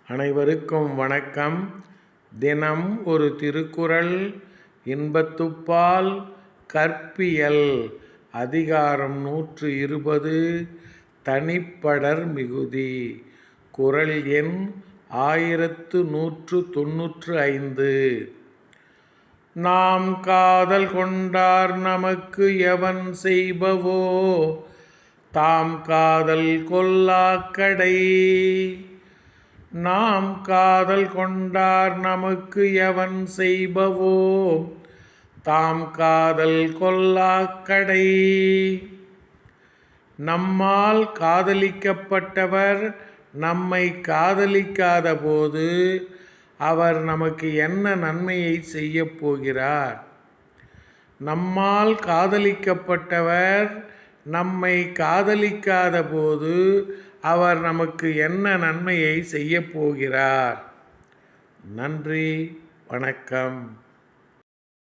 அனைவருக்கும் வணக்கம். தினம் ஒரு திருக்குறள். இன்பத்துப்பால் கற்பியல். அதிகாரம் 120. தனிப்படர் மிகுதி. குறள் எண் 1195. நாம் காதல் கொண்டார் நமக்கு எவன் செய்பவோ தாம் காதல் கொள்ளாக்கடை. நாம் காதல் கொண்டார் நமக்கு எவன் செய்பவோ தாம் காதல் கொள்ளாக்கடை. நம்மால் காதலிக்கப்பட்டவர் நம்மை காதலிக்காத போது அவர் நமக்கு என்ன நன்மையை செய்யப் போகிறார்? நம்மால் காதலிக்கப்பட்டவர் நம்மை காதலிக்காத போது அவர் நமக்கு என்ன நன்மையை செய்யப் போகிறார்? நன்றி, வணக்கம்.